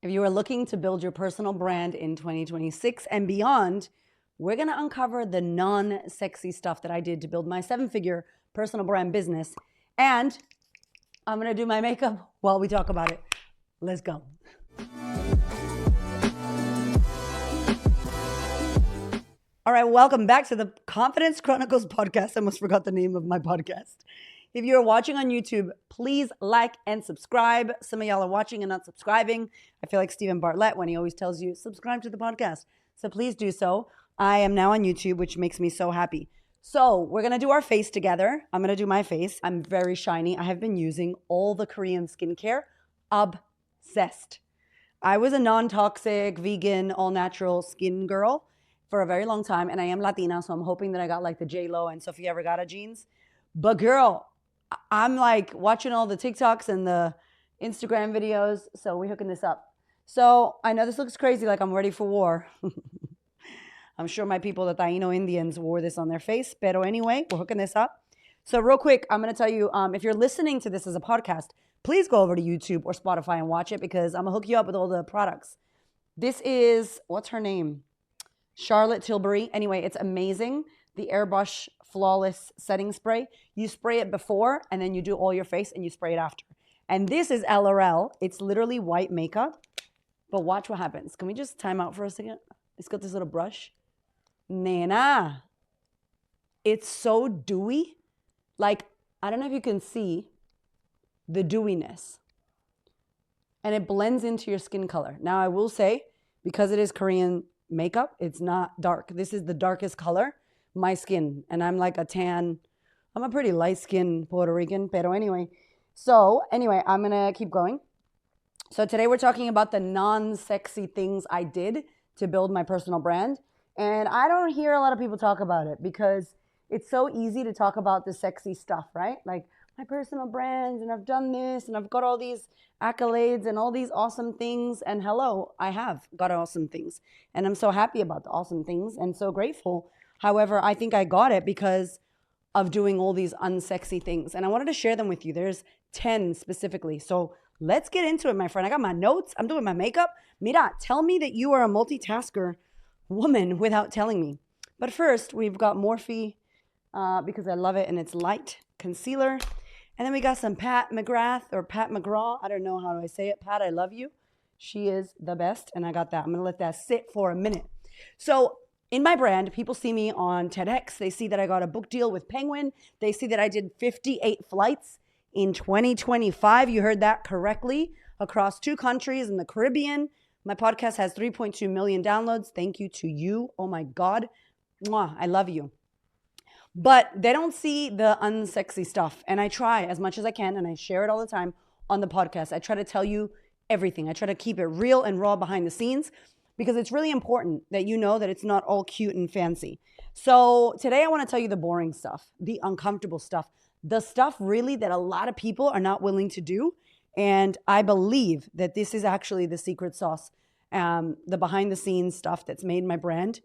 If you are looking to build your personal brand in 2026 and beyond, we're going to uncover the non-sexy stuff that I did to build my 7-figure personal brand business. And I'm going to do my makeup while we talk about it. Let's go. All right, welcome back to the Confidence Chronicles podcast. I almost forgot the name of my podcast. If you're watching on YouTube, please like and subscribe. Some of y'all are watching and not subscribing. I feel like Stephen Bartlett when he always tells you, subscribe to the podcast. So please do so. I am now on YouTube, which makes me so happy. So we're going to do our face together. I'm going to do my face. I'm very shiny. I have been using all the Korean skincare. Obsessed. I was a non-toxic, vegan, all-natural skin girl for a very long time. And I am Latina, so I'm hoping that I got like the J-Lo and Sofia Vergara genes. But girl, I'm like watching all the TikToks and the Instagram videos. So we're hooking this up. So I know this looks crazy, like I'm ready for war. I'm sure my people, the Taino Indians, wore this on their face. Pero anyway, we're hooking this up. So real quick, I'm going to tell you, if you're listening to this as a podcast, please go over to YouTube or Spotify and watch it because I'm going to hook you up with all the products. This is, what's her name? Charlotte Tilbury. Anyway, it's amazing. The Airbrush Flawless Setting Spray. You spray it before and then you do all your face and you spray it after. And this is LRL. It's literally white makeup. But watch what happens. Can we just time out for a second? It's got this little brush. Nena. It's so dewy. Like, I don't know if you can see the dewiness. And it blends into your skin color. Now, I will say, because it is Korean makeup, it's not dark. This is the darkest color. My skin, and I'm like a tan, I'm a pretty light-skinned Puerto Rican, pero anyway. So anyway, I'm gonna keep going. So today we're talking about the non-sexy things I did to build my personal brand. And I don't hear a lot of people talk about it because it's so easy to talk about the sexy stuff, right? Like my personal brands, and I've done this, and I've got all these accolades and all these awesome things. And hello, I have got awesome things. And I'm so happy about the awesome things and so grateful. However, I think I got it because of doing all these unsexy things. And I wanted to share them with you. There's 10 specifically. So let's get into it, my friend. I got my notes. I'm doing my makeup. Mira, tell me that you are a multitasker woman without telling me. But first, we've got Morphe because I love it and it's light concealer. And then we got some Pat McGrath or Pat McGraw. I don't know how do I say it. Pat, I love you. She is the best. And I got that. I'm going to let that sit for a minute. So in my brand, people see me on TEDx. They see that I got a book deal with Penguin. They see that I did 58 flights in 2025. You heard that correctly. Across 2 countries in the Caribbean. My podcast has 3.2 million downloads. Thank you to you. Oh my God. Mwah, I love you. But they don't see the unsexy stuff. And I try as much as I can, and I share it all the time on the podcast. I try to tell you everything. I try to keep it real and raw behind the scenes, because it's really important that you know that it's not all cute and fancy. So today I want to tell you the boring stuff, the uncomfortable stuff, the stuff really that a lot of people are not willing to do. And I believe that this is actually the secret sauce, the behind the scenes stuff that's made my brand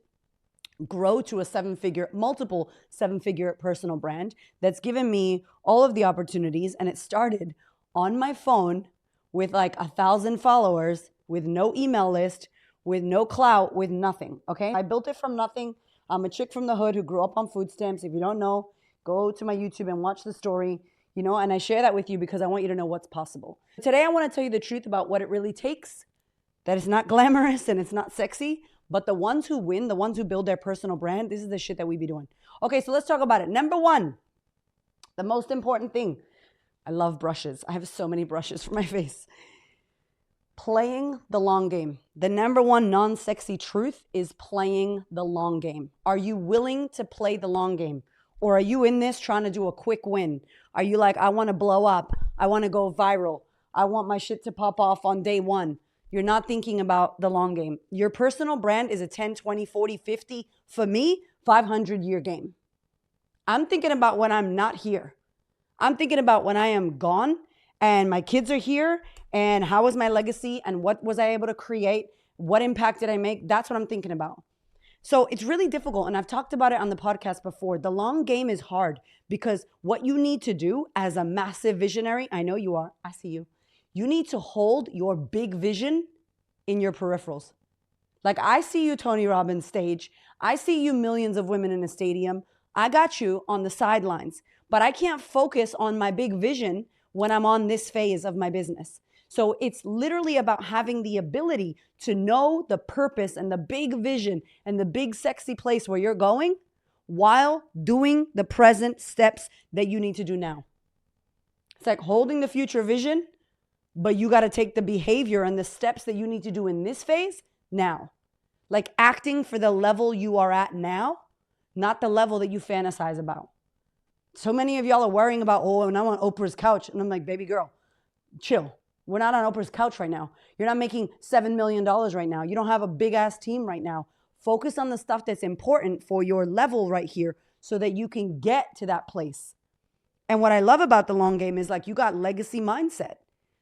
grow to a multiple 7-figure personal brand that's given me all of the opportunities. And it started on my phone with like 1,000 followers, with no email list, with no clout, with nothing, okay? I built it from nothing. I'm a chick from the hood who grew up on food stamps. If you don't know, go to my YouTube and watch the story, you know, and I share that with you because I want you to know what's possible. Today, I want to tell you the truth about what it really takes, that it's not glamorous and it's not sexy, but the ones who win, the ones who build their personal brand, this is the shit that we be doing. Okay, so let's talk about it. Number 1, the most important thing. I love brushes. I have so many brushes for my face. Playing the long game. The number 1 non-sexy truth is playing the long game. Are you willing to play the long game? Or are you in this trying to do a quick win? Are you like, I want to blow up. I want to go viral. I want my shit to pop off on day 1. You're not thinking about the long game. Your personal brand is a 10, 20, 40, 50, for me, 500-year game. I'm thinking about when I'm not here. I'm thinking about when I am gone and my kids are here, and how was my legacy, and what was I able to create? What impact did I make? That's what I'm thinking about. So it's really difficult, and I've talked about it on the podcast before. The long game is hard because what you need to do as a massive visionary, I know you are, I see you. You need to hold your big vision in your peripherals. Like I see you, Tony Robbins stage. I see you, millions of women in a stadium. I got you on the sidelines, but I can't focus on my big vision when I'm on this phase of my business. So it's literally about having the ability to know the purpose and the big vision and the big sexy place where you're going while doing the present steps that you need to do now. It's like holding the future vision, but you got to take the behavior and the steps that you need to do in this phase now. Like acting for the level you are at now, not the level that you fantasize about. So many of y'all are worrying about, oh, and I'm on Oprah's couch. And I'm like, baby girl, chill. We're not on Oprah's couch right now. You're not making $7 million right now. You don't have a big ass team right now. Focus on the stuff that's important for your level right here so that you can get to that place. And what I love about the long game is like you got legacy mindset.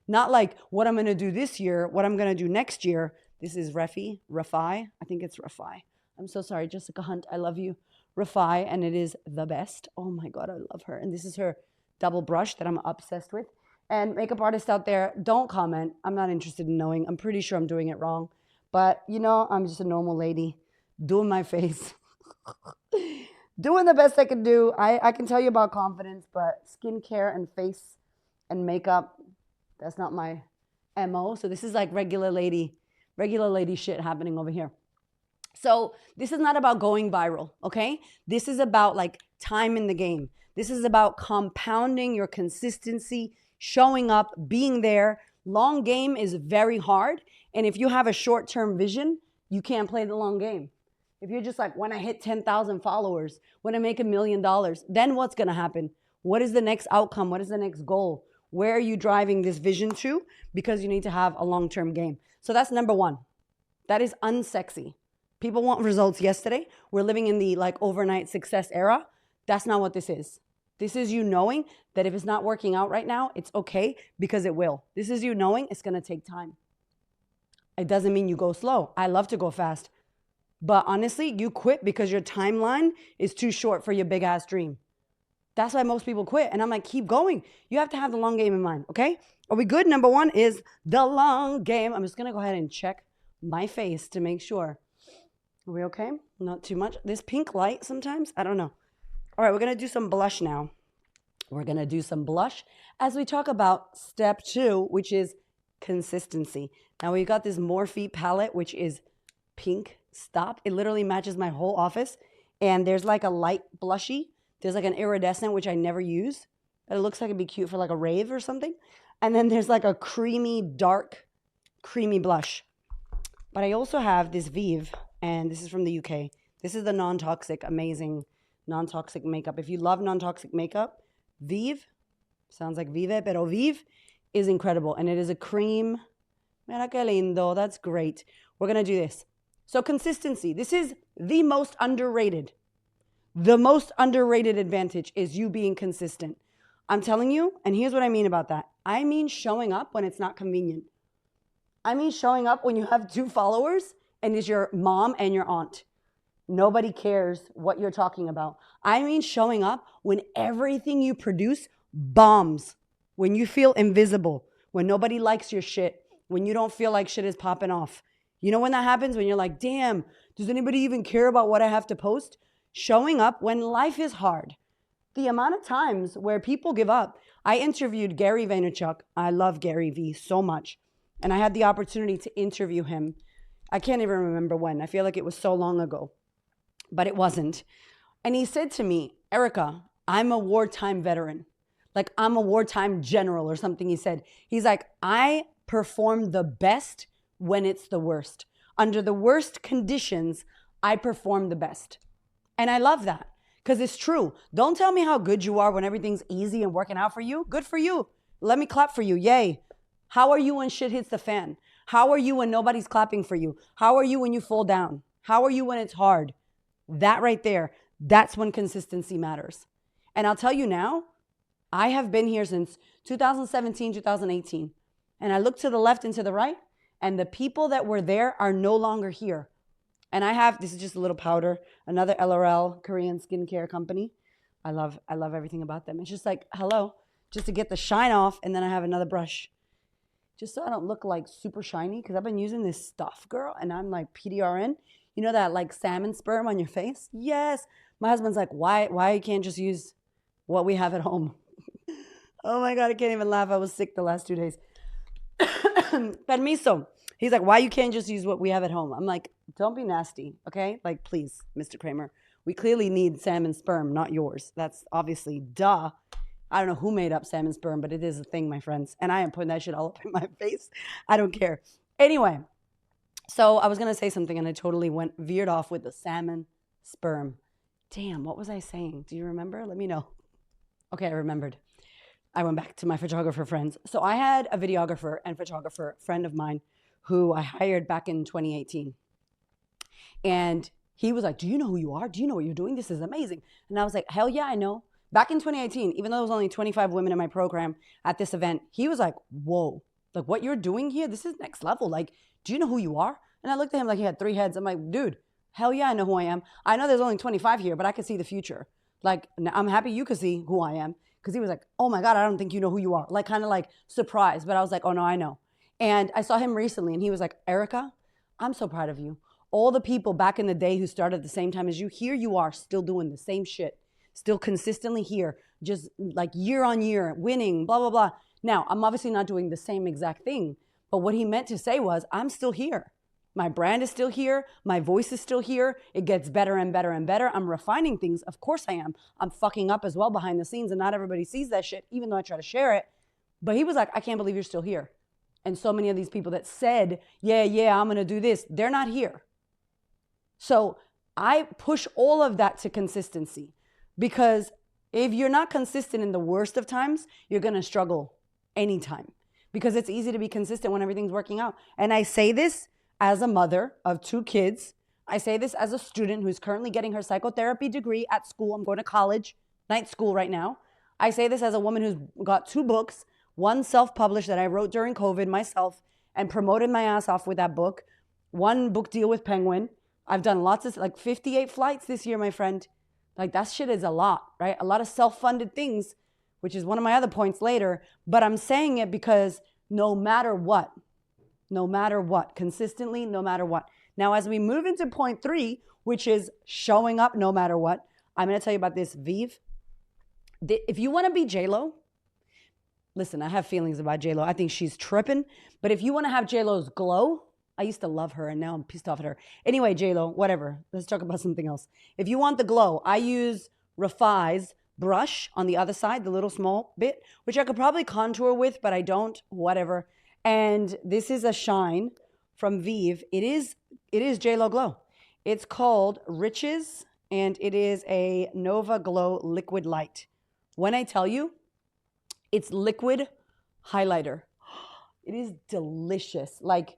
Not like what I'm going to do this year, what I'm going to do next year. This is Rafi. I think it's Rafi. I'm so sorry, Jessica Hunt. I love you. Rafi, and it is the best. Oh my God, I love her. And this is her double brush that I'm obsessed with. And makeup artists out there, don't comment. I'm not interested in knowing. I'm pretty sure I'm doing it wrong. But, you know, I'm just a normal lady doing my face. Doing the best I can do. I can tell you about confidence, but skincare and face and makeup, that's not my MO. So this is like regular lady shit happening over here. So this is not about going viral, okay? This is about like time in the game. This is about compounding your consistency, showing up, being there. Long game is very hard. And if you have a short-term vision, you can't play the long game. If you're just like, when I hit 10,000 followers, when I make $1 million, then what's going to happen? What is the next outcome? What is the next goal? Where are you driving this vision to? Because you need to have a long-term game. So that's number one. That is unsexy. People want results yesterday. We're living in the like overnight success era. That's not what this is. This is you knowing that if it's not working out right now, it's okay because it will. This is you knowing it's going to take time. It doesn't mean you go slow. I love to go fast. But honestly, you quit because your timeline is too short for your big ass dream. That's why most people quit. And I'm like, keep going. You have to have the long game in mind, okay? Are we good? Number one is the long game. I'm just going to go ahead and check my face to make sure. Are we okay? Not too much. This pink light sometimes, I don't know. All right, we're going to do some blush now. We're going to do some blush as we talk about step 2, which is consistency. Now, we got this Morphe palette, which is pink. Stop. It literally matches my whole office. And there's like a light blushy. There's like an iridescent, which I never use. But it looks like it'd be cute for like a rave or something. And then there's like a creamy, dark, creamy blush. But I also have this Vive, and this is from the UK. This is the non-toxic, amazing non-toxic makeup. If you love non-toxic makeup, Vive, sounds like Vive, pero Vive is incredible. And it is a cream. Mira que lindo. That's great. We're going to do this. So consistency. This is the most underrated. The most underrated advantage is you being consistent. I'm telling you, and here's what I mean about that. I mean showing up when it's not convenient. I mean showing up when you have 2 followers and it's your mom and your aunt. Nobody cares what you're talking about. I mean showing up when everything you produce bombs, when you feel invisible, when nobody likes your shit, when you don't feel like shit is popping off. You know when that happens? When you're like, damn, does anybody even care about what I have to post? Showing up when life is hard. The amount of times where people give up. I interviewed Gary Vaynerchuk. I love Gary V so much. And I had the opportunity to interview him. I can't even remember when. I feel like it was so long ago. But it wasn't. And he said to me, Erica, I'm a wartime veteran. Like I'm a wartime general or something he said. He's like, I perform the best when it's the worst. Under the worst conditions, I perform the best. And I love that because it's true. Don't tell me how good you are when everything's easy and working out for you. Good for you. Let me clap for you. Yay. How are you when shit hits the fan? How are you when nobody's clapping for you? How are you when you fall down? How are you when it's hard? That right there, that's when consistency matters. And I'll tell you now, I have been here since 2017, 2018. And I look to the left and to the right, and the people that were there are no longer here. And I have, this is just a little powder, another LRL Korean skincare company. I love everything about them. It's just like, hello, just to get the shine off. And then I have another brush. just so I don't look like super shiny, because I've been using this stuff, girl, and I'm like PDRN. You know that like salmon sperm on your face? Yes. My husband's like, why you can't just use what we have at home? Oh my God, I can't even laugh. I was sick the last 2 days. Permiso. He's like, why you can't just use what we have at home? I'm like, don't be nasty, okay? Like, please, Mr. Kramer. We clearly need salmon sperm, not yours. That's obviously duh. I don't know who made up salmon sperm, but it is a thing, my friends. And I am putting that shit all up in my face. I don't care. Anyway, so I was going to say something and I totally veered off with the salmon sperm. Damn, what was I saying? Do you remember? Let me know. Okay, I remembered. I went back to my photographer friends. So I had a videographer and photographer friend of mine who I hired back in 2018. And he was like, do you know who you are? Do you know what you're doing? This is amazing. And I was like, hell yeah, I know. Back in 2018, even though there was only 25 women in my program at this event, he was like, whoa, like what you're doing here, this is next level. Like, do you know who you are? And I looked at him like he had 3 heads. I'm like, dude, hell yeah, I know who I am. I know there's only 25 here, but I can see the future. Like, I'm happy you can see who I am. Because he was like, oh my God, I don't think you know who you are. Like, kind of like surprised. But I was like, oh no, I know. And I saw him recently and he was like, Erica, I'm so proud of you. All the people back in the day who started at the same time as you, here you are still doing the same shit. Still consistently here, just like year on year, winning, blah, blah, blah. Now, I'm obviously not doing the same exact thing. But what he meant to say was, I'm still here. My brand is still here. My voice is still here. It gets better and better and better. I'm refining things. Of course I am. I'm fucking up as well behind the scenes, and not everybody sees that shit, even though I try to share it. But he was like, I can't believe you're still here. And so many of these people that said, yeah, I'm going to do this, they're not here. So I push all of that to consistency, because if you're not consistent in the worst of times, you're going to struggle anytime, because it's easy to be consistent when everything's working out. And I say this as a mother of 2 kids. I say this as a student who's currently getting her psychotherapy degree at school. I'm going to college, night school right now. I say this as a woman who's got 2 books, one self-published that I wrote during COVID myself and promoted my ass off with that book, 1 book deal with Penguin. I've done lots of, like 58 flights this year, my friend. Like that shit is a lot, right? A lot of self-funded things, which is one of my other points later. But I'm saying it because no matter what, consistently, no matter what. Now, as we move into point 3, which is showing up no matter what, I'm going to tell you about this, Vive. If you want to be J-Lo, listen, I have feelings about J-Lo. I think she's tripping. But if you want to have J-Lo's glow, I used to love her and now I'm pissed off at her. Anyway, J-Lo, whatever. Let's talk about something else. If you want the glow, I use Rafai's brush on the other side, the little small bit, which I could probably contour with, but I don't, whatever. And this is a shine from Vive. It is J-Lo Glow. It's called Riches, and it is a Nova Glow Liquid Light. When I tell you, it's liquid highlighter. It is delicious. Like,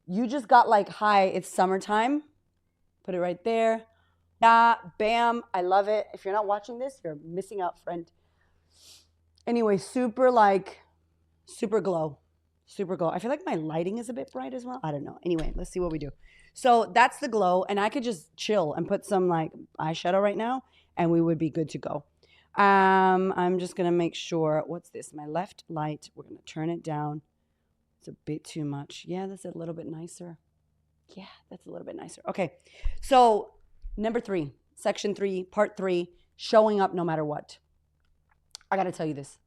you just got like, hi, it's summertime. Put it right there. Yeah, bam, I love it. If you're not watching this, you're missing out, friend. Anyway, super glow. Super glow. I feel like my lighting is a bit bright as well. I don't know. Anyway, let's see what we do. So that's the glow. And I could just chill and put some like eyeshadow right now and we would be good to go. I'm just going to make sure, what's this? My left light. We're going to turn it down. It's a bit too much. Yeah, that's a little bit nicer. Yeah, that's a little bit nicer. Okay. So number 3, section 3, part 3, showing up no matter what. I got to tell you this.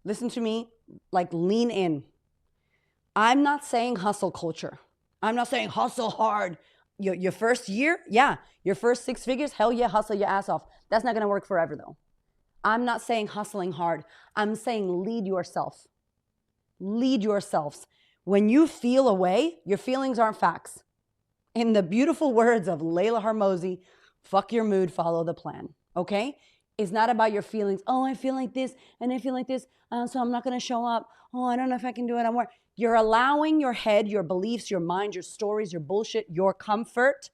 Listen to me, like lean in. I'm not saying hustle culture. I'm not saying hustle hard. Your first year, yeah. Your first 6 figures, hell yeah, hustle your ass off. That's not going to work forever though. I'm not saying hustling hard. I'm saying lead yourself. Lead yourselves. When you feel away, your feelings aren't facts. In the beautiful words of Layla Harmozy, fuck your mood, follow the plan. Okay? It's not about your feelings. Oh, I feel like this and I feel like this, so I'm not going to show up. Oh, I don't know if I can do it. I'm worried. You're allowing your head, your beliefs, your mind, your stories, your bullshit, your comfort.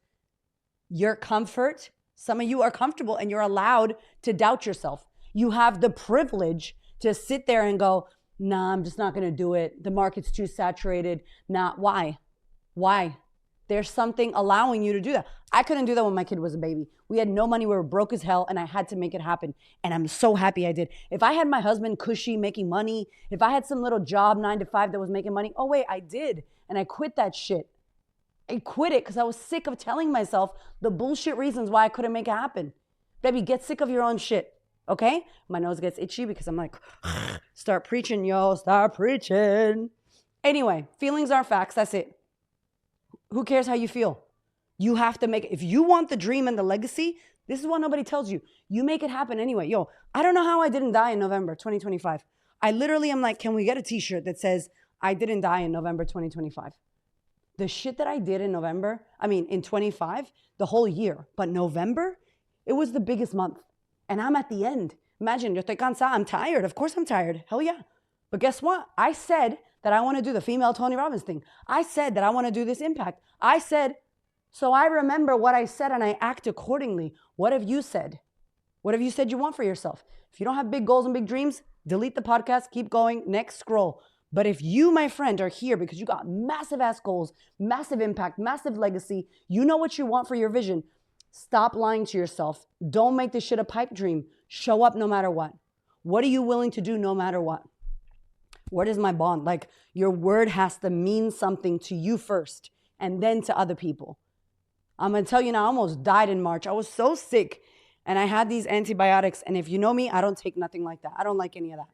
Some of you are comfortable and you're allowed to doubt yourself. You have the privilege to sit there and go, nah, I'm just not going to do it. The market's too saturated. Nah, why? Why? There's something allowing you to do that. I couldn't do that when my kid was a baby. We had no money. We were broke as hell, and I had to make it happen. And I'm so happy I did. If I had my husband cushy making money, if I had some little job 9 to 5 that was making money, oh wait, I did. And I quit that shit. I quit it because I was sick of telling myself the bullshit reasons why I couldn't make it happen. Baby, get sick of your own shit. Okay? My nose gets itchy because I'm like, start preaching, yo, start preaching. Anyway, feelings are facts. That's it. Who cares how you feel? You have to make it. If you want the dream and the legacy, this is what nobody tells you. You make it happen anyway. Yo, I don't know how I didn't die in November 2025. I literally am like, can we get a t-shirt that says, I didn't die in November 2025? The shit that I did in in 25, the whole year. But November, it was the biggest month. And I'm at the end. Imagine, yo estoy cansada. I'm tired. Of course I'm tired. Hell yeah. But guess what? I said that I want to do the female Tony Robbins thing. I said that I want to do this impact. I said, so I remember what I said and I act accordingly. What have you said? What have you said you want for yourself? If you don't have big goals and big dreams, delete the podcast, keep going, next scroll. But if you, my friend, are here because you got massive ass goals, massive impact, massive legacy, you know what you want for your vision, stop lying to yourself. Don't make this shit a pipe dream. Show up no matter what. What are you willing to do no matter what? What is my bond? Like, your word has to mean something to you first and then to other people. I'm going to tell you now, I almost died in March. I was so sick and I had these antibiotics. And if you know me, I don't take nothing like that. I don't like any of that.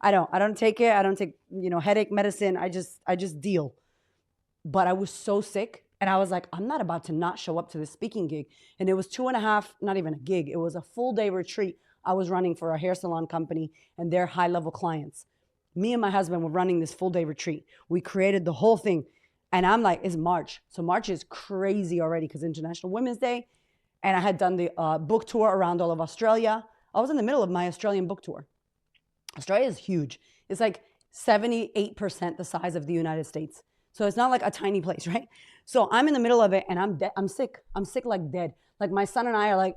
I don't take it. I don't take, headache medicine. I just deal. But I was so sick and I was like, I'm not about to not show up to this speaking gig. And it was 2.5, not even a gig. It was a full day retreat I was running for a hair salon company and their high level clients. Me and my husband were running this full day retreat. We created the whole thing. And I'm like, it's March. So March is crazy already because International Women's Day. And I had done the book tour around all of Australia. I was in the middle of my Australian book tour. Australia is huge. It's like 78% the size of the United States. So it's not like a tiny place, right? So I'm in the middle of it and I'm sick. I'm sick like dead. Like my son and I are like,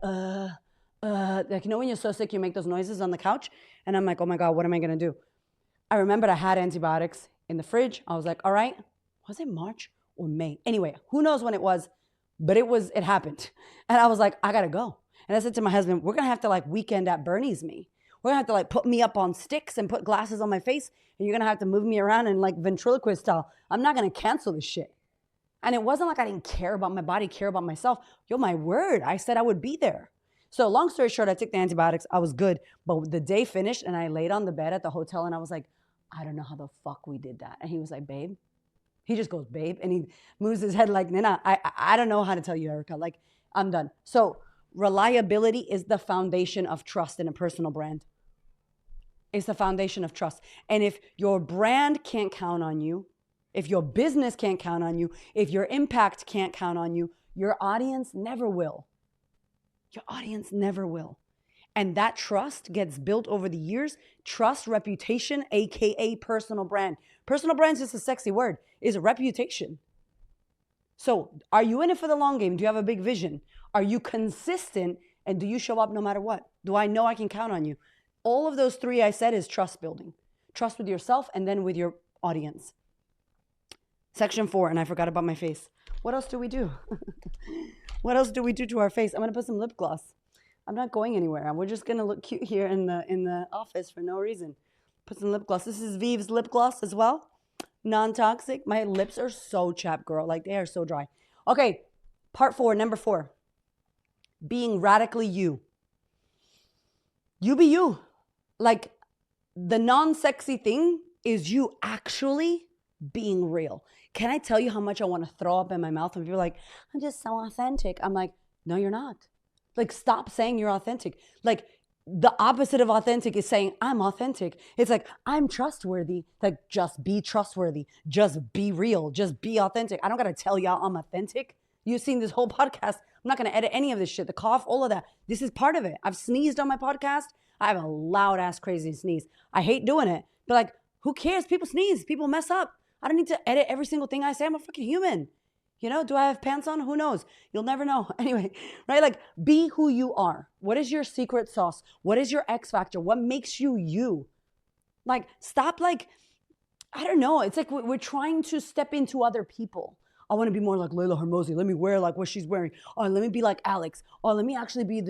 like, when you're so sick, you make those noises on the couch. And I'm like, oh my God, what am I going to do? I remembered I had antibiotics in the fridge. I was like, all right, was it March or May? Anyway, who knows when it was, but it happened. And I was like, I got to go. And I said to my husband, we're going to have to weekend at Bernie's me. We're going to have to put me up on sticks and put glasses on my face. And you're going to have to move me around in ventriloquist style. I'm not going to cancel this shit. And it wasn't like I didn't care about my body, care about myself. Yo, my word, I said I would be there. So long story short, I took the antibiotics. I was good. But the day finished and I laid on the bed at the hotel and I was like, I don't know how the fuck we did that. And he was like, babe. He just goes, babe. And he moves his head like, Nina, I don't know how to tell you, Erica. I'm done. So reliability is the foundation of trust in a personal brand. It's the foundation of trust. And if your brand can't count on you, if your business can't count on you, if your impact can't count on you, your audience never will. Your audience never will. And that trust gets built over the years. Trust, reputation, AKA personal brand. Personal brand is just a sexy word. It's a reputation. So are you in it for the long game? Do you have a big vision? Are you consistent? And do you show up no matter what? Do I know I can count on you? All of those three I said is trust building. Trust with yourself and then with your audience. Section 4, and I forgot about my face. What else do we do? What else do we do to our face? I'm going to put some lip gloss. I'm not going anywhere. We're just going to look cute here in the office for no reason. Put some lip gloss. This is Vive's lip gloss as well. Non-toxic. My lips are so chapped, girl. They are so dry. Okay, part 4, number 4. Being radically you. You be you. The non-sexy thing is you actually being real. Can I tell you how much I want to throw up in my mouth when people are like, I'm just so authentic. I'm like, no, you're not. Stop saying you're authentic. The opposite of authentic is saying I'm authentic. It's I'm trustworthy. Just be trustworthy. Just be real. Just be authentic. I don't got to tell y'all I'm authentic. You've seen this whole podcast. I'm not going to edit any of this shit. The cough, all of that. This is part of it. I've sneezed on my podcast. I have a loud ass crazy sneeze. I hate doing it. But who cares? People sneeze. People mess up. I don't need to edit every single thing I say. I'm a fucking human. Do I have pants on? Who knows? You'll never know. Anyway, right? Be who you are. What is your secret sauce? What is your X factor? What makes you you? Stop I don't know. It's we're trying to step into other people. I want to be more like Layla Hermosi. Let me wear like what she's wearing. Oh, let me be like Alex. Oh, let me actually be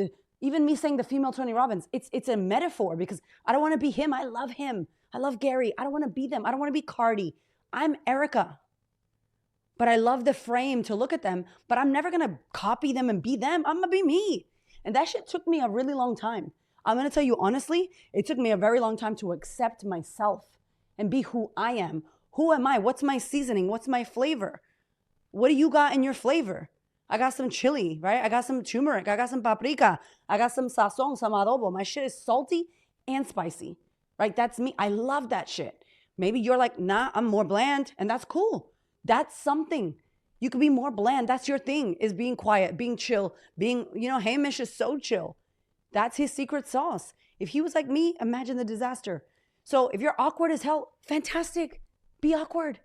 even me saying the female Tony Robbins. It's a metaphor because I don't want to be him. I love him. I love Gary. I don't want to be them. I don't want to be Cardi. I'm Erica. But I love the frame to look at them, but I'm never going to copy them and be them. I'm going to be me. And that shit took me a really long time. I'm going to tell you honestly, it took me a very long time to accept myself and be who I am. Who am I? What's my seasoning? What's my flavor? What do you got in your flavor? I got some chili, right? I got some turmeric. I got some paprika. I got some sazon, some adobo. My shit is salty and spicy, right? That's me. I love that shit. Maybe you're like, nah, I'm more bland, and that's cool. That's something. You could be more bland. That's your thing, is being quiet, being chill, being, Hamish is so chill. That's his secret sauce. If he was like me, imagine the disaster. So if you're awkward as hell, fantastic. Be awkward.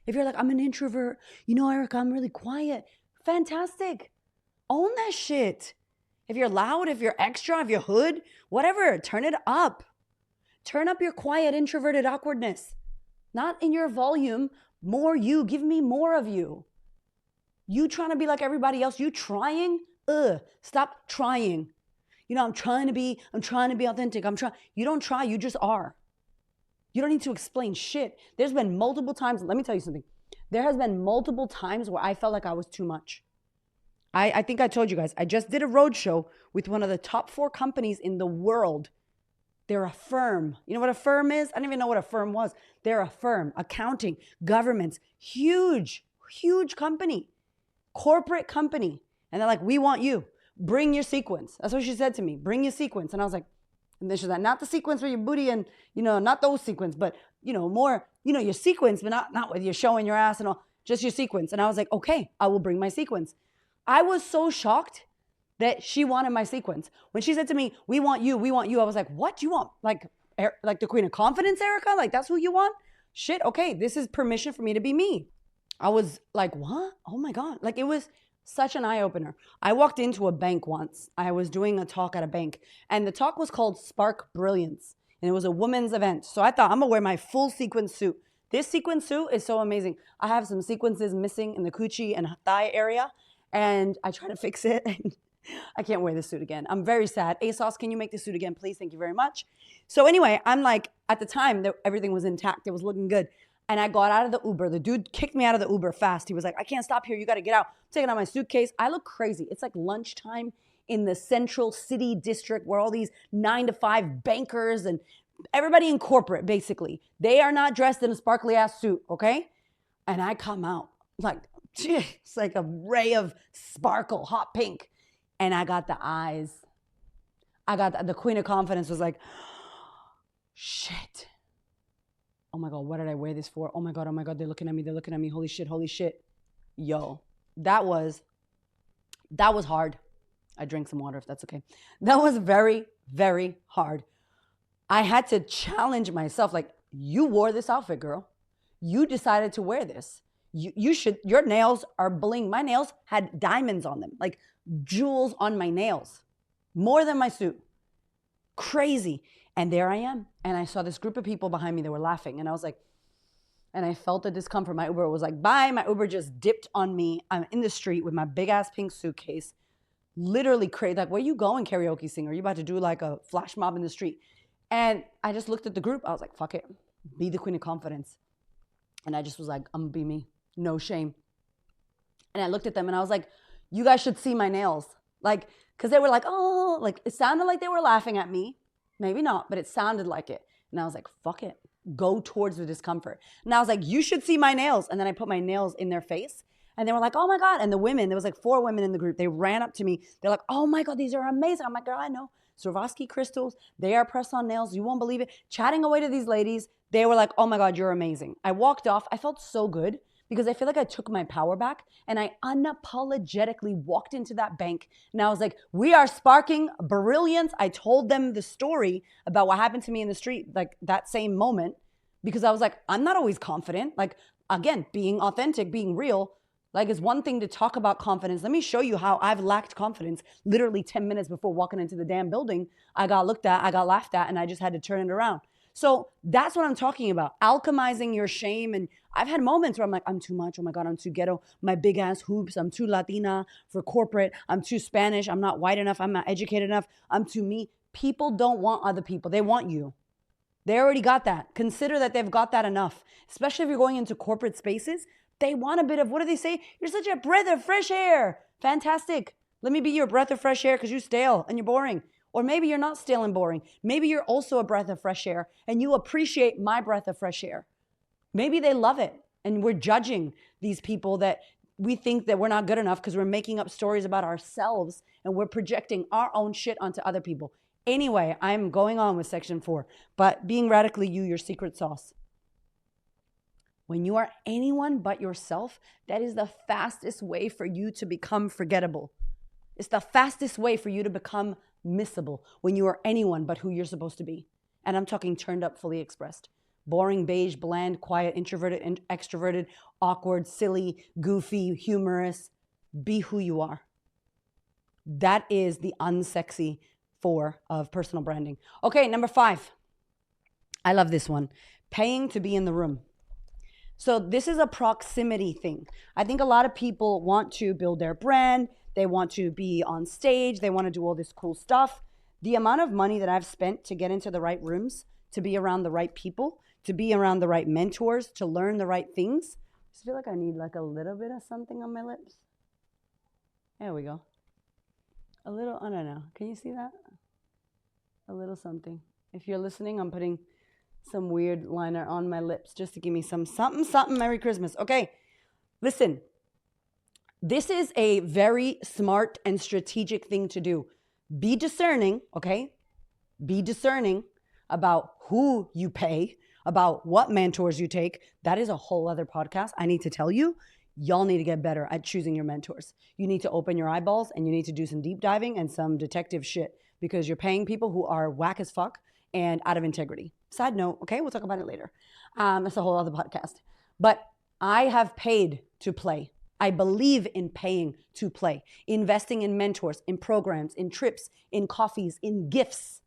If you're like, I'm an introvert, Erica, I'm really quiet. Fantastic. Own that shit. If you're loud, if you're extra, if you're hood, whatever, turn it up. Turn up your quiet, introverted awkwardness. Not in your volume, more you. Give me more of you. You trying to be like everybody else, you trying? Stop trying. I'm trying to be authentic. You don't try, you just are. You don't need to explain shit. There's been multiple times, let me tell you something. There has been multiple times where I felt like I was too much. I think I told you guys, I just did a road show with one of the top 4 companies in the world. They're a firm. You know what a firm is? I didn't even know what a firm was. They're a firm, accounting, governments, huge, huge company, corporate company. And they're like, we want you. Bring your sequins. That's what she said to me. Bring your sequins. And I was like, and then she's like, not the sequins for your booty and, not those sequins, but, more, your sequins, but not with you showing your ass and all, just your sequins. And I was like, okay, I will bring my sequins. I was so shocked that she wanted my sequins. When she said to me, we want you, I was like, what do you want? Like the Queen of Confidence, Erica? Like, that's who you want? Shit, okay, this is permission for me to be me. I was like, what? Oh my God. Like, it was such an eye-opener. I walked into a bank once. I was doing a talk at a bank, and the talk was called Spark Brilliance, and it was a women's event. So I thought, I'm gonna wear my full sequin suit. This sequin suit is so amazing. I have some sequences missing in the coochie and thigh area, and I try to fix it. I can't wear this suit again. I'm very sad. ASOS, can you make this suit again, please? Thank you very much. So anyway, I'm like, at the time, everything was intact. It was looking good. And I got out of the Uber. The dude kicked me out of the Uber fast. He was like, I can't stop here. You got to get out. I'm taking out my suitcase. I look crazy. It's like lunchtime in the central city district where all these 9-to-5 bankers and everybody in corporate, basically, they are not dressed in a sparkly ass suit, okay? And I come out like, it's like a ray of sparkle, hot pink. And I got the eyes. I got the Queen of Confidence was like, shit. Oh my God, what did I wear this for? Oh my God, they're looking at me. Holy shit. Yo, that was hard. I drank some water if that's okay. That was very, very hard. I had to challenge myself. Like, you wore this outfit, girl. You decided to wear this. Your nails are bling. My nails had diamonds on them, like jewels on my nails, more than my suit. Crazy. And there I am. And I saw this group of people behind me that were laughing. And I was like, and I felt the discomfort. My Uber was like, bye. My Uber just dipped on me. I'm in the street with my big ass pink suitcase. Literally crazy. Like, where you going, karaoke singer? Are you about to do like a flash mob in the street? And I just looked at the group. I was like, fuck it. Be the Queen of Confidence. And I just was like, I'm gonna be me. No shame. And I looked at them and I was like, you guys should see my nails. Like, because they were like, oh, like it sounded like they were laughing at me. Maybe not, but it sounded like it. And I was like, fuck it. Go towards the discomfort. And I was like, you should see my nails. And then I put my nails in their face. And they were like, oh my God. And the women, there was like 4 women in the group. They ran up to me. They're like, oh my God, these are amazing. I'm like, girl, I know. Swarovski crystals. They are press-on nails. You won't believe it. Chatting away to these ladies. They were like, oh my God, you're amazing. I walked off. I felt so good because I feel like I took my power back and I unapologetically walked into that bank and I was like, we are sparking brilliance. I told them the story about what happened to me in the street, like that same moment, because I was like, I'm not always confident. Like, again, being authentic, being real, like it's one thing to talk about confidence. Let me show you how I've lacked confidence. Literally 10 minutes before walking into the damn building, I got looked at, I got laughed at, and I just had to turn it around. So that's what I'm talking about. Alchemizing your shame. And I've had moments where I'm like, I'm too much. Oh my God, I'm too ghetto. My big ass hoops. I'm too Latina for corporate. I'm too Spanish. I'm not white enough. I'm not educated enough. I'm too me. People don't want other people. They want you. They already got that. Consider that they've got that enough. Especially if you're going into corporate spaces. They want a bit of, what do they say? You're such a breath of fresh air. Fantastic. Let me be your breath of fresh air because you're stale and you're boring. Or maybe you're not stale and boring. Maybe you're also a breath of fresh air and you appreciate my breath of fresh air. Maybe they love it and we're judging these people that we think that we're not good enough because we're making up stories about ourselves and we're projecting our own shit onto other people. Anyway, I'm going on with section 4, but being radically you, your secret sauce. When you are anyone but yourself, that is the fastest way for you to become forgettable. It's the fastest way for you to become missable when you are anyone but who you're supposed to be. And I'm talking turned up, fully expressed. Boring, beige, bland, quiet, introverted, and extroverted, awkward, silly, goofy, humorous. Be who you are. That is the unsexy 4 of personal branding. Okay, number 5. I love this one. Paying to be in the room. So this is a proximity thing. I think a lot of people want to build their brand. They want to be on stage. They want to do all this cool stuff. The amount of money that I've spent to get into the right rooms, to be around the right people, to be around the right mentors, to learn the right things. I just feel like I need like a little bit of something on my lips. There we go. A little, I don't know. Can you see that? A little something. If you're listening, I'm putting some weird liner on my lips just to give me some something. Merry Christmas. Okay, listen. This is a very smart and strategic thing to do. Be discerning, okay? Be discerning about who you pay, about what mentors you take. That is a whole other podcast. I need to tell you, y'all need to get better at choosing your mentors. You need to open your eyeballs and you need to do some deep diving and some detective shit because you're paying people who are whack as fuck and out of integrity. Side note, okay? We'll talk about it later. That's a whole other podcast. But I have paid to play. I believe in paying to play, investing in mentors, in programs, in trips, in coffees, in gifts,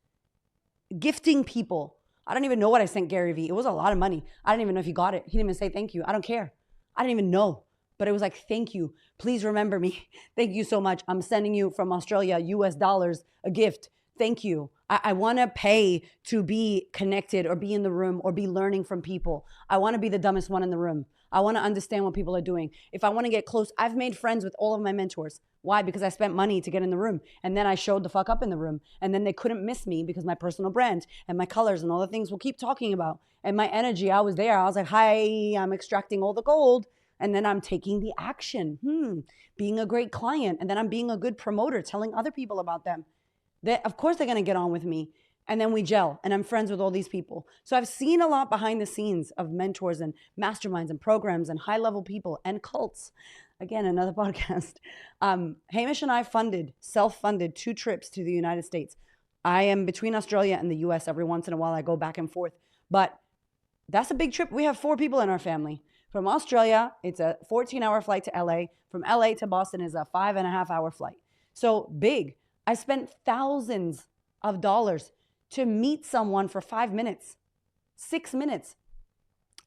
gifting people. I don't even know what I sent Gary Vee. It was a lot of money. I don't even know if he got it. He didn't even say thank you. I don't care. I didn't even know. But it was like, thank you. Please remember me. Thank you so much. I'm sending you from Australia, US dollars, a gift. Thank you. I want to pay to be connected or be in the room or be learning from people. I want to be the dumbest one in the room. I want to understand what people are doing. If I want to get close, I've made friends with all of my mentors. Why? Because I spent money to get in the room. And then I showed the fuck up in the room. And then they couldn't miss me because my personal brand and my colors and all the things we'll keep talking about. And my energy, I was there. I was like, hi, I'm extracting all the gold. And then I'm taking the action. Being a great client. And then I'm being a good promoter, telling other people about them. Of course they're going to get on with me. And then we gel and I'm friends with all these people. So I've seen a lot behind the scenes of mentors and masterminds and programs and high level people and cults. Again, another podcast. Hamish and I self-funded 2 trips to the United States. I am between Australia and the US. Every once in a while I go back and forth. But that's a big trip. We have 4 people in our family. From Australia, it's a 14-hour flight to LA. From LA to Boston is a 5.5-hour flight. So big. I spent thousands of dollars to meet someone for 5 minutes, 6 minutes.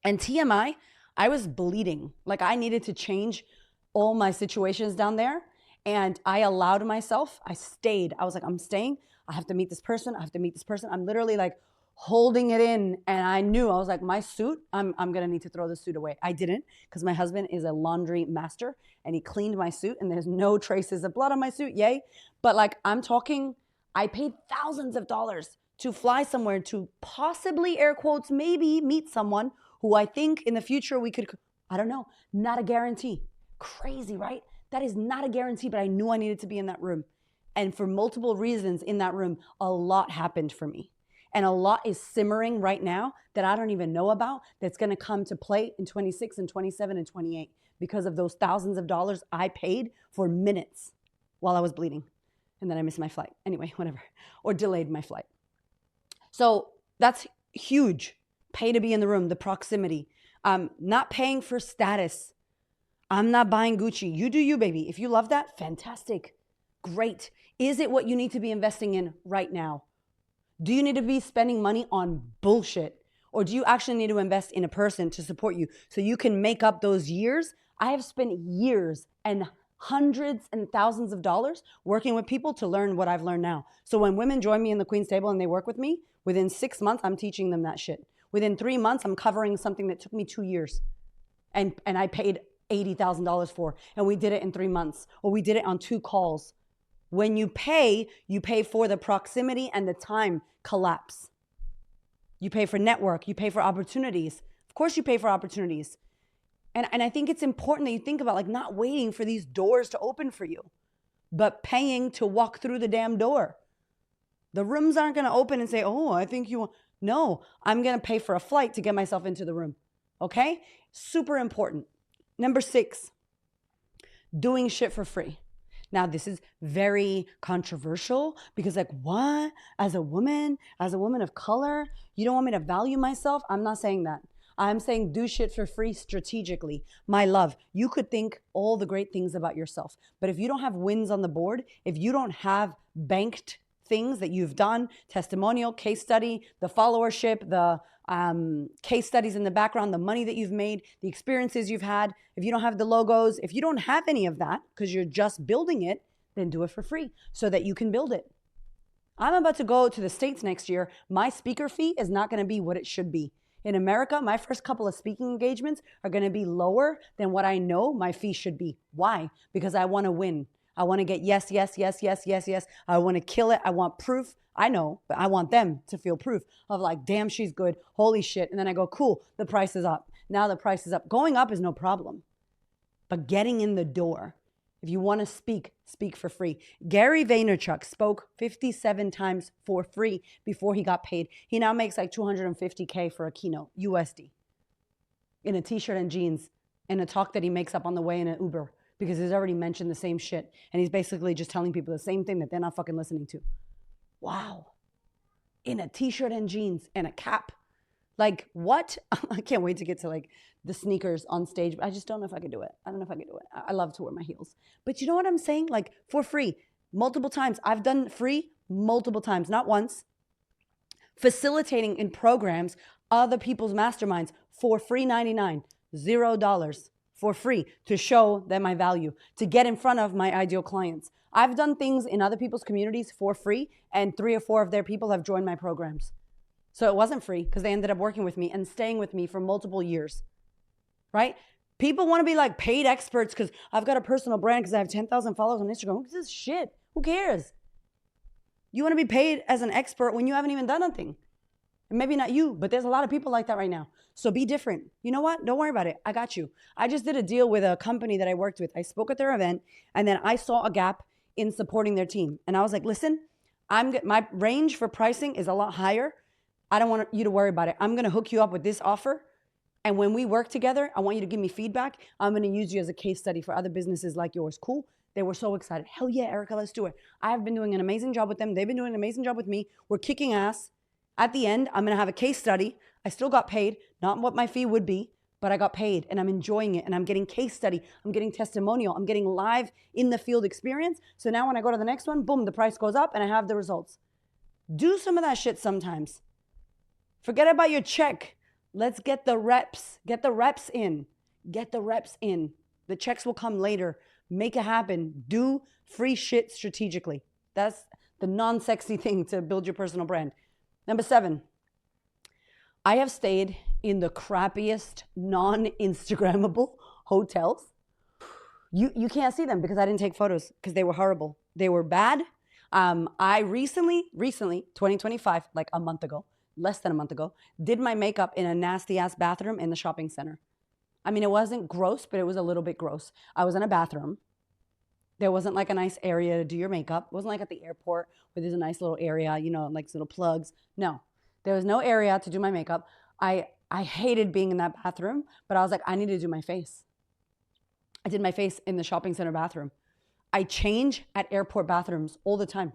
And TMI, I was bleeding. Like I needed to change all my situations down there. And I allowed myself, I stayed. I was like, I'm staying. I have to meet this person. I have to meet this person. I'm literally like holding it in. And I knew, I was like, my suit, I'm going to need to throw the suit away. I didn't because my husband is a laundry master and he cleaned my suit and there's no traces of blood on my suit. Yay. But like I'm talking, I paid thousands of dollars to fly somewhere to possibly, air quotes, maybe meet someone who I think in the future we could, I don't know, not a guarantee. Crazy, right? That is not a guarantee, but I knew I needed to be in that room. And for multiple reasons in that room, a lot happened for me. And a lot is simmering right now that I don't even know about that's going to come to play in 26 and 27 and 28 because of those thousands of dollars I paid for minutes while I was bleeding. And then I missed my flight. Anyway, whatever. Or delayed my flight. So that's huge. Pay to be in the room, the proximity. Not paying for status. I'm not buying Gucci. You do you, baby. If you love that, fantastic. Great. Is it what you need to be investing in right now? Do you need to be spending money on bullshit? Or do you actually need to invest in a person to support you so you can make up those years? I have spent years and hundreds and thousands of dollars working with people to learn what I've learned now. So when women join me in the Queen's Table and they work with me, within 6 months, I'm teaching them that shit. Within 3 months, I'm covering something that took me 2 years. And I paid $80,000 for, and we did it in 3 months, or we did it on 2 calls. When you pay for the proximity and the time collapse. You pay for network, you pay for opportunities. Of course you pay for opportunities. And I think it's important that you think about like not waiting for these doors to open for you, but paying to walk through the damn door. The rooms aren't going to open and say, oh, I think you want. No, I'm going to pay for a flight to get myself into the room. Okay? Super important. Number 6, doing shit for free. Now, this is very controversial because like, what? As a woman of color, you don't want me to value myself? I'm not saying that. I'm saying do shit for free strategically. My love, you could think all the great things about yourself, but if you don't have wins on the board, if you don't have banked things that you've done, testimonial, case study, the followership, the case studies in the background, the money that you've made, the experiences you've had, if you don't have the logos, if you don't have any of that because you're just building it, then do it for free so that you can build it. I'm about to go to the States next year. My speaker fee is not going to be what it should be. In America, my first couple of speaking engagements are going to be lower than what I know my fee should be. Why? Because I want to win. I want to get yes, yes, yes, yes, yes, yes. I want to kill it. I want proof. I know, but I want them to feel proof of like, damn, she's good. Holy shit. And then I go, cool, the price is up. Now the price is up. Going up is no problem. But getting in the door, if you want to speak, speak for free. Gary Vaynerchuk spoke 57 times for free before he got paid. He now makes like $250K for a keynote, USD, in a t-shirt and jeans, in a talk that he makes up on the way in an Uber because he's already mentioned the same shit. And he's basically just telling people the same thing that they're not fucking listening to. Wow. In a t-shirt and jeans and a cap. Like what? I can't wait to get to like the sneakers on stage. I just don't know if I could do it. I don't know if I could do it. I love to wear my heels. But you know what I'm saying? Like for free, multiple times. I've done free multiple times, not once. Facilitating in programs, other people's masterminds for free 99, $0 for free to show them my value, to get in front of my ideal clients. I've done things in other people's communities for free and 3 or 4 of their people have joined my programs. So it wasn't free because they ended up working with me and staying with me for multiple years, right? People want to be like paid experts because I've got a personal brand because I have 10,000 followers on Instagram. Who gives this shit? Who cares? You want to be paid as an expert when you haven't even done anything. And maybe not you, but there's a lot of people like that right now. So be different. You know what? Don't worry about it. I got you. I just did a deal with a company that I worked with. I spoke at their event and then I saw a gap in supporting their team. And I was like, listen, my range for pricing is a lot higher. I don't want you to worry about it. I'm going to hook you up with this offer. And when we work together, I want you to give me feedback. I'm going to use you as a case study for other businesses like yours. Cool. They were so excited. Hell yeah, Erica, let's do it. I've been doing an amazing job with them. They've been doing an amazing job with me. We're kicking ass. At the end, I'm going to have a case study. I still got paid, not what my fee would be, but I got paid and I'm enjoying it and I'm getting case study. I'm getting testimonial. I'm getting live in the field experience. So now when I go to the next one, boom, the price goes up and I have the results. Do some of that shit sometimes. Forget about your check. Let's get the reps. Get the reps in. Get the reps in. The checks will come later. Make it happen. Do free shit strategically. That's the non-sexy thing to build your personal brand. Number 7, I have stayed in the crappiest non-Instagrammable hotels. You can't see them because I didn't take photos because they were horrible. They were bad. I recently, 2025, like a month ago, less than a month ago, did my makeup in a nasty ass bathroom in the shopping center. I mean, it wasn't gross, but it was a little bit gross. I was in a bathroom. There wasn't like a nice area to do your makeup. It wasn't like at the airport where there's a nice little area, you know, like little plugs. No, there was no area to do my makeup. I hated being in that bathroom, but I was like, I need to do my face. I did my face in the shopping center bathroom. I change at airport bathrooms all the time.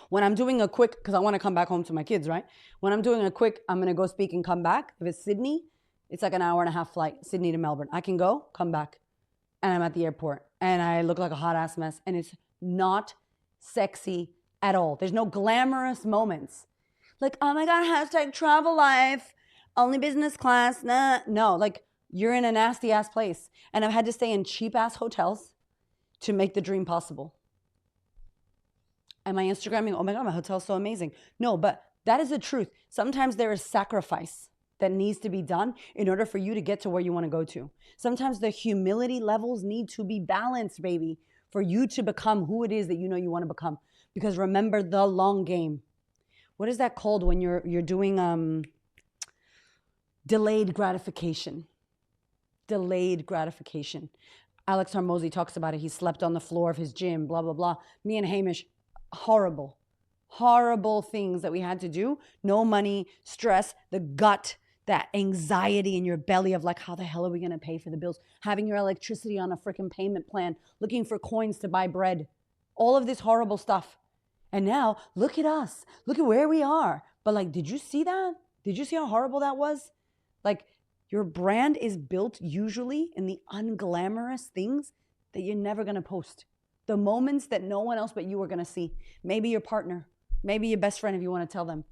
When I'm doing a quick, because I want to come back home to my kids, right? When I'm doing a quick, I'm going to go speak and come back. If it's Sydney, it's like an hour and a half flight, Sydney to Melbourne. I can go, come back, and I'm at the airport. And I look like a hot ass mess. And it's not sexy at all. There's no glamorous moments. Like, oh my God, hashtag travel life, only business class. Nah, no, like you're in a nasty ass place. And I've had to stay in cheap ass hotels to make the dream possible. Am I Instagramming? Oh my God, my hotel's so amazing. No, but that is the truth. Sometimes there is sacrifice that needs to be done in order for you to get to where you want to go to. Sometimes the humility levels need to be balanced, baby, for you to become who it is that you know you want to become. Because remember the long game. What is that called when you're doing delayed gratification? Delayed gratification. Alex Hormozy talks about it. He slept on the floor of his gym, blah, blah, blah. Me and Hamish, horrible things that we had to do. No money, stress, the gut, that anxiety in your belly of like, how the hell are we going to pay for the bills? Having your electricity on a freaking payment plan, looking for coins to buy bread, all of this horrible stuff. And now look at us, look at where we are. But like, did you see that? Did you see how horrible that was? Like, your brand is built usually in the unglamorous things that you're never going to post. The moments that no one else but you are going to see. Maybe your partner, maybe your best friend if you want to tell them.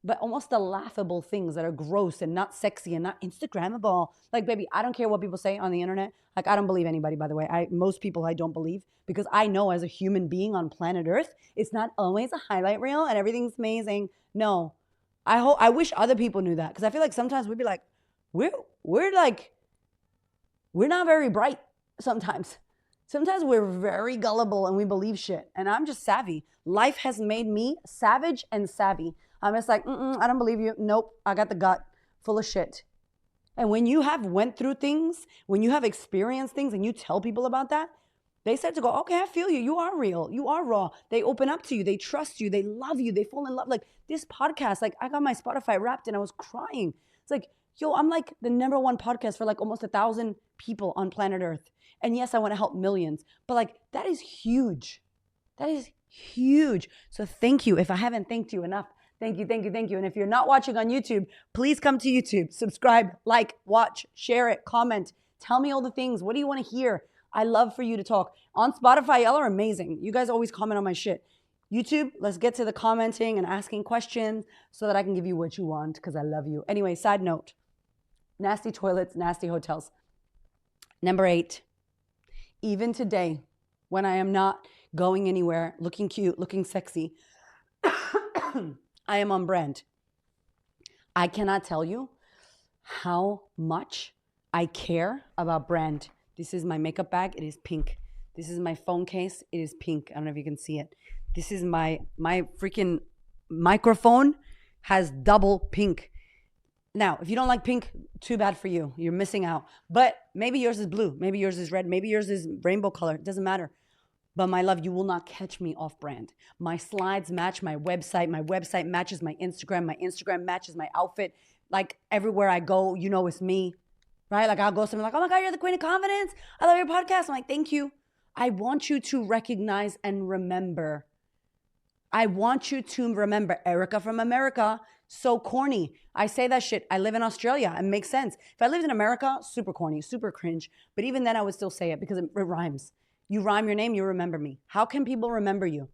But almost the laughable things that are gross and not sexy and not Instagrammable. Like, baby, I don't care what people say on the internet. Like, I don't believe anybody, by the way. Most people I don't believe, because I know as a human being on planet Earth, it's not always a highlight reel and everything's amazing. No. I wish other people knew that, because I feel like sometimes we'd be like, we're not very bright sometimes. Sometimes we're very gullible and we believe shit. And I'm just savvy. Life has made me savage and savvy. I'm just like, I don't believe you. Nope, I got the gut full of shit. And when you have went through things, when you have experienced things and you tell people about that, they start to go, okay, I feel you. You are real. You are raw. They open up to you. They trust you. They love you. They fall in love. Like this podcast, like I got my Spotify Wrapped and I was crying. It's like, yo, I'm like the #1 podcast for like almost 1,000 people on planet Earth. And yes, I want to help millions, but like that is huge. That is huge. So thank you. If I haven't thanked you enough, thank you. And if you're not watching on YouTube, please come to YouTube, subscribe, like, watch, share it, comment, tell me all the things. What do you want to hear? I love for you to talk. On Spotify, y'all are amazing. You guys always comment on my shit. YouTube, let's get to the commenting and asking questions so that I can give you what you want, because I love you. Anyway, side note, nasty toilets, nasty hotels. Number 8, even today, when I am not going anywhere, looking cute, looking sexy, I am on brand. I cannot tell you how much I care about brand. This is my makeup bag. It is pink. This is my phone case. It is pink. I don't know if you can see it. This is my freaking microphone has double pink. Now, if you don't like pink, too bad for you. You're missing out. But maybe yours is blue. Maybe yours is red. Maybe yours is rainbow color. It doesn't matter. But my love, you will not catch me off brand. My slides match my website. My website matches my Instagram. My Instagram matches my outfit. Like everywhere I go, you know it's me, right? Like I'll go somewhere like, oh my God, you're the queen of confidence. I love your podcast. I'm like, thank you. I want you to recognize and remember. I want you to remember Erica from America. So corny. I say that shit. I live in Australia. It makes sense. If I lived in America, super corny, super cringe. But even then I would still say it because it rhymes. You rhyme your name, you remember me. How can people remember you?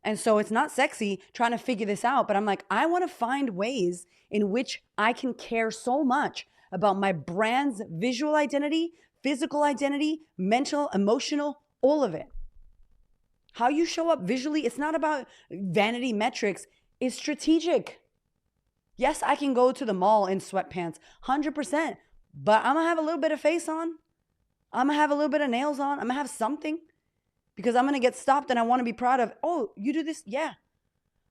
And so it's not sexy trying to figure this out, but I'm like, I want to find ways in which I can care so much about my brand's visual identity, physical identity, mental, emotional, all of it. How you show up visually, it's not about vanity metrics, it's strategic. Yes, I can go to the mall in sweatpants, 100%, but I'm going to have a little bit of face on. I'm going to have a little bit of nails on. I'm going to have something because I'm going to get stopped and I want to be proud of, oh, you do this? Yeah.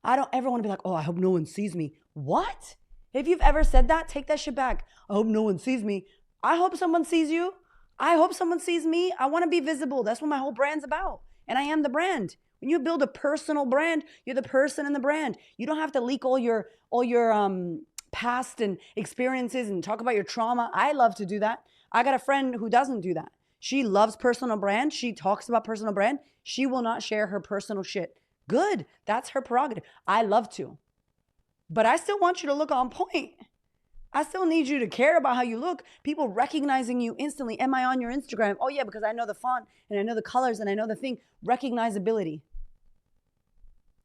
I don't ever want to be like, oh, I hope no one sees me. What? If you've ever said that, take that shit back. I hope no one sees me. I hope someone sees you. I hope someone sees me. I want to be visible. That's what my whole brand's about. And I am the brand. When you build a personal brand, you're the person in the brand. You don't have to leak all your past and experiences and talk about your trauma. I love to do that. I got a friend who doesn't do that. She loves personal brand. She talks about personal brand. She will not share her personal shit. Good. That's her prerogative. I love to. But I still want you to look on point. I still need you to care about how you look. People recognizing you instantly. Am I on your Instagram? Oh yeah, because I know the font and I know the colors and I know the thing. Recognizability.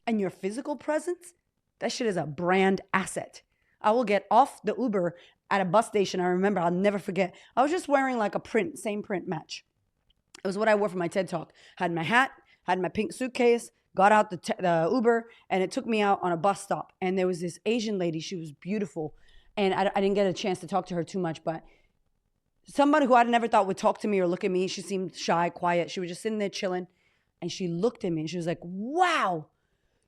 And your physical presence That shit is a brand asset. I will get off the Uber at a bus station. I remember, I'll never forget. I was just wearing like a print, same print match. It was what I wore for my TED Talk. Had my hat, had my pink suitcase, got out the Uber, and it took me out on a bus stop. And there was this Asian lady. She was beautiful. And I didn't get a chance to talk to her too much, but somebody who I never thought would talk to me or look at me. She seemed shy, quiet. She was just sitting there chilling. And she looked at me and she was like, wow,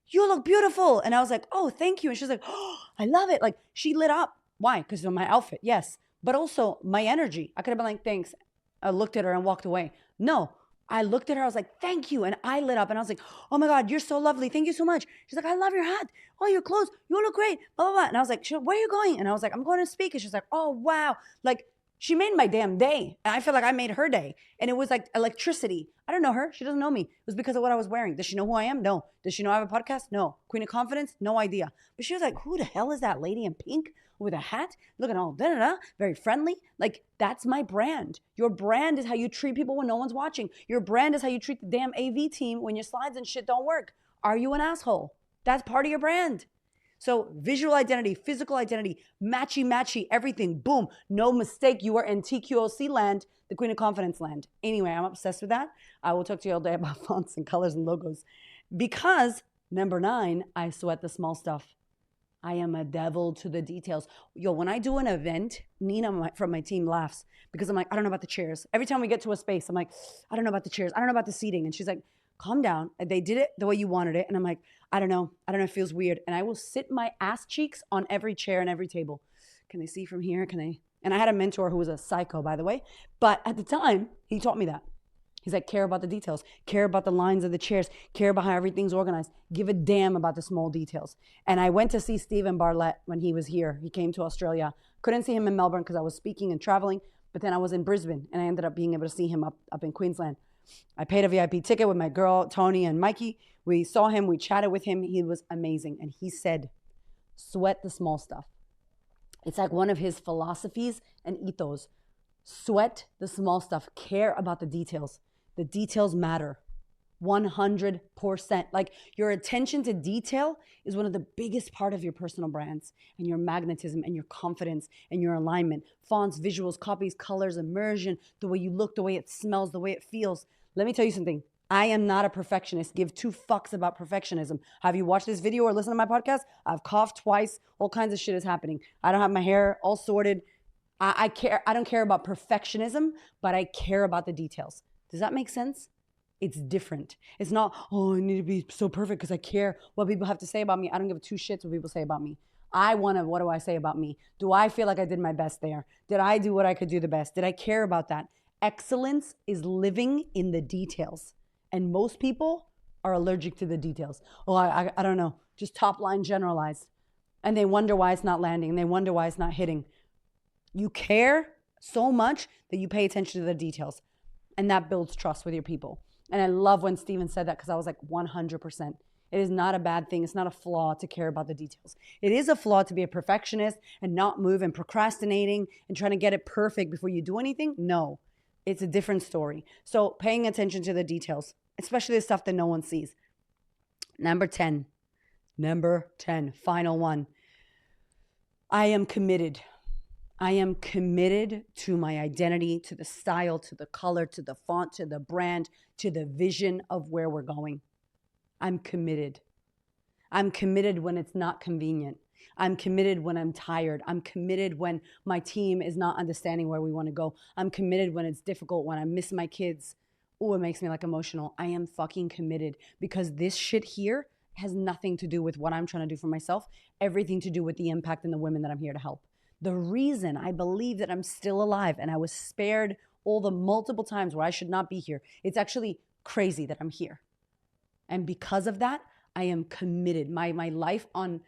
you look beautiful. And I was like, oh, thank you. And she was like, oh, I love it. Like, she lit up. Why? Because of my outfit, yes. But also my energy. I could have been like, thanks. I looked at her and walked away. No, I looked at her. I was like, thank you. And I lit up and I was like, oh my God, you're so lovely. Thank you so much. She's like, I love your hat. Oh, your clothes. You look great. Blah, blah, blah. And I was like, where are you going? And I was like, I'm going to speak. And she's like, oh, wow. Like, she made my damn day. And I feel like I made her day. And it was like electricity. I don't know her. She doesn't know me. It was because of what I was wearing. Does she know who I am? No. Does she know I have a podcast? No. Queen of Confidence? No idea. But she was like, who the hell is that lady in pink with a hat? Looking all da-da-da, very friendly. Like, that's my brand. Your brand is how you treat people when no one's watching. Your brand is how you treat the damn AV team when your slides and shit don't work. Are you an asshole? That's part of your brand. So visual identity, physical identity, matchy, everything, boom, no mistake. You are in TQOC land, the Queen of Confidence land. Anyway, I'm obsessed with that. I will talk to you all day about fonts and colors and logos because number 9, I sweat the small stuff. I am a devil to the details. Yo, when I do an event, Nina from my team laughs because I'm like, I don't know about the chairs. Every time we get to a space, I'm like, I don't know about the chairs. I don't know about the seating. And she's like, calm down. They did it the way you wanted it. And I'm like, I don't know. It feels weird. And I will sit my ass cheeks on every chair and every table. Can they see from here? Can they? And I had a mentor who was a psycho, by the way. But at the time, he taught me that. He's like, care about the details, care about the lines of the chairs, care about how everything's organized, give a damn about the small details. And I went to see Stephen Bartlett when he was here. He came to Australia. Couldn't see him in Melbourne because I was speaking and traveling. But then I was in Brisbane and I ended up being able to see him up in Queensland. I paid a VIP ticket with my girl, Tony and Mikey. We saw him, we chatted with him. He was amazing. And he said, sweat the small stuff. It's like one of his philosophies and ethos. Sweat the small stuff, care about the details. The details matter 100%. Like, your attention to detail is one of the biggest part of your personal brands and your magnetism and your confidence and your alignment. Fonts, visuals, copies, colors, immersion, the way you look, the way it smells, the way it feels. Let me tell you something. I am not a perfectionist. Give 2 fucks about perfectionism. Have you watched this video or listened to my podcast? I've coughed twice. All kinds of shit is happening. I don't have my hair all sorted. I care. I don't care about perfectionism, but I care about the details. Does that make sense? It's different. It's not, oh, I need to be so perfect because I care what people have to say about me. I don't give 2 shits what people say about me. I want to, what do I say about me? Do I feel like I did my best there? Did I do what I could do the best? Did I care about that? Excellence is living in the details. And most people are allergic to the details. Oh, I don't know. Just top line generalized. And they wonder why it's not landing. And they wonder why it's not hitting. You care so much that you pay attention to the details. And that builds trust with your people. And I love when Steven said that because I was like 100%. It is not a bad thing. It's not a flaw to care about the details. It is a flaw to be a perfectionist and not move and procrastinating and trying to get it perfect before you do anything. No, it's a different story. So paying attention to the details, especially the stuff that no one sees. Number 10, final one. I am committed. I am committed to my identity, to the style, to the color, to the font, to the brand, to the vision of where we're going. I'm committed. I'm committed when it's not convenient. I'm committed when I'm tired. I'm committed when my team is not understanding where we want to go. I'm committed when it's difficult, when I miss my kids. Oh, it makes me like emotional. I am fucking committed because this shit here has nothing to do with what I'm trying to do for myself, everything to do with the impact and the women that I'm here to help. The reason I believe that I'm still alive and I was spared all the multiple times where I should not be here, it's actually crazy that I'm here. And because of that, I am committed. My life on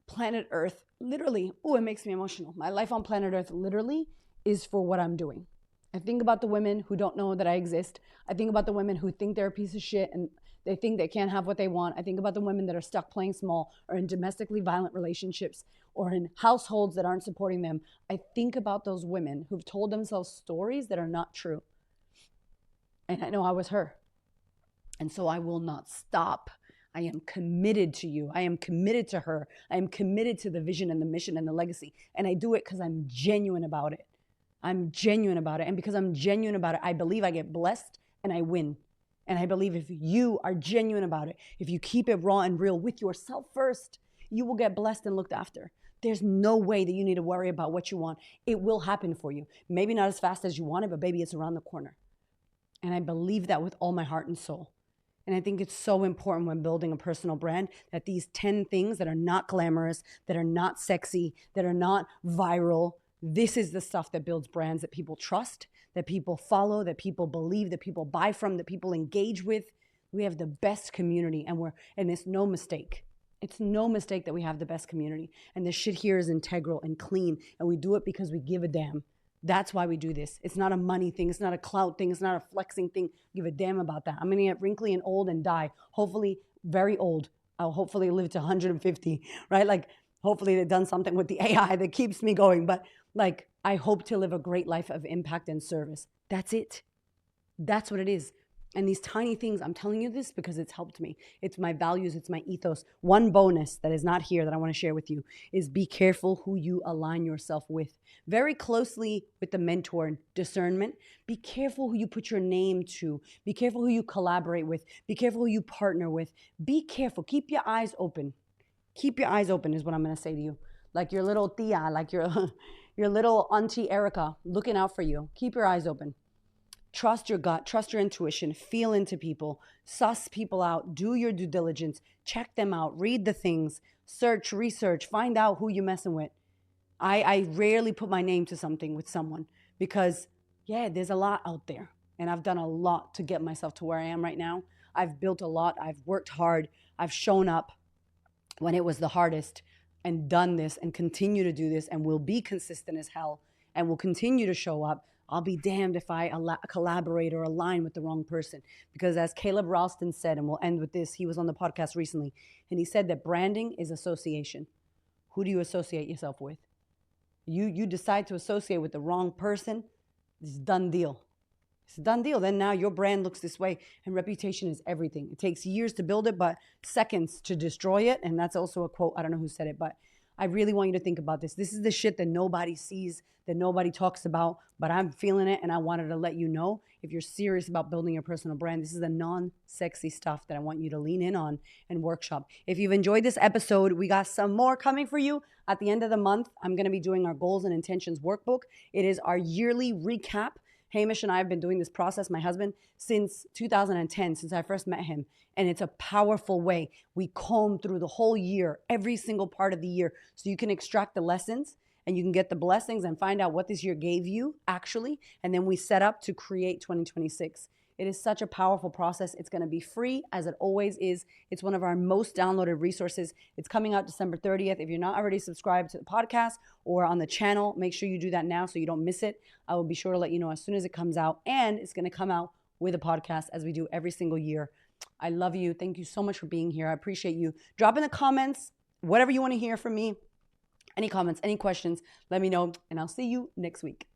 planet Earth, literally, oh, it makes me emotional. My life on planet Earth literally is for what I'm doing. I think about the women who don't know that I exist. I think about the women who think they're a piece of shit and they think they can't have what they want. I think about the women that are stuck playing small or in domestically violent relationships or in households that aren't supporting them. I think about those women who've told themselves stories that are not true. And I know I was her. And so I will not stop. I am committed to you. I am committed to her. I am committed to the vision and the mission and the legacy. And I do it because I'm genuine about it. I'm genuine about it. And because I'm genuine about it, I believe I get blessed and I win. And I believe if you are genuine about it, if you keep it raw and real with yourself first, you will get blessed and looked after. There's no way that you need to worry about what you want. It will happen for you. Maybe not as fast as you want it, but baby, it's around the corner. And I believe that with all my heart and soul. And I think it's so important when building a personal brand that these 10 things that are not glamorous, that are not sexy, that are not viral, this is the stuff that builds brands that people trust, that people follow, that people believe, that people buy from, that people engage with. We have the best community, and it's no mistake. It's no mistake that we have the best community. And this shit here is integral and clean, and we do it because we give a damn. That's why we do this. It's not a money thing. It's not a clout thing. It's not a flexing thing. Give a damn about that. I'm going to get wrinkly and old and die. Hopefully very old. I'll hopefully live to 150, right? Like, hopefully they've done something with the AI that keeps me going. But like, I hope to live a great life of impact and service. That's it. That's what it is. And these tiny things, I'm telling you this because it's helped me. It's my values. It's my ethos. One bonus that is not here that I want to share with you is be careful who you align yourself with. Very closely with the mentor and discernment. Be careful who you put your name to. Be careful who you collaborate with. Be careful who you partner with. Be careful. Keep your eyes open. Keep your eyes open is what I'm going to say to you. Like your little tia, like your little auntie Erica looking out for you. Keep your eyes open. Trust your gut, trust your intuition, feel into people, suss people out, do your due diligence, check them out, read the things, search, research, find out who you're messing with. I rarely put my name to something with someone because, yeah, there's a lot out there. And I've done a lot to get myself to where I am right now. I've built a lot. I've worked hard. I've shown up when it was the hardest and done this and continue to do this and will be consistent as hell and will continue to show up. I'll be damned if I collaborate or align with the wrong person. Because as Caleb Ralston said, and we'll end with this, he was on the podcast recently, and he said that branding is association. Who do you associate yourself with? You decide to associate with the wrong person, it's a done deal. It's a done deal. Then now your brand looks this way, and reputation is everything. It takes years to build it, but seconds to destroy it. And that's also a quote. I don't know who said it, but I really want you to think about this. This is the shit that nobody sees, that nobody talks about, but I'm feeling it, and I wanted to let you know if you're serious about building your personal brand, this is the non-sexy stuff that I want you to lean in on and workshop. If you've enjoyed this episode, we got some more coming for you. At the end of the month, I'm going to be doing our Goals and Intentions workbook. It is our yearly recap. Hamish and I have been doing this process, my husband, since 2010, since I first met him. And it's a powerful way. We comb through the whole year, every single part of the year, so you can extract the lessons and you can get the blessings and find out what this year gave you, actually. And then we set up to create 2026. It is such a powerful process. It's going to be free, as it always is. It's one of our most downloaded resources. It's coming out December 30th. If you're not already subscribed to the podcast or on the channel, make sure you do that now so you don't miss it. I will be sure to let you know as soon as it comes out. And it's going to come out with a podcast, as we do every single year. I love you. Thank you so much for being here. I appreciate you. Drop in the comments whatever you want to hear from me. Any comments, any questions, let me know. And I'll see you next week.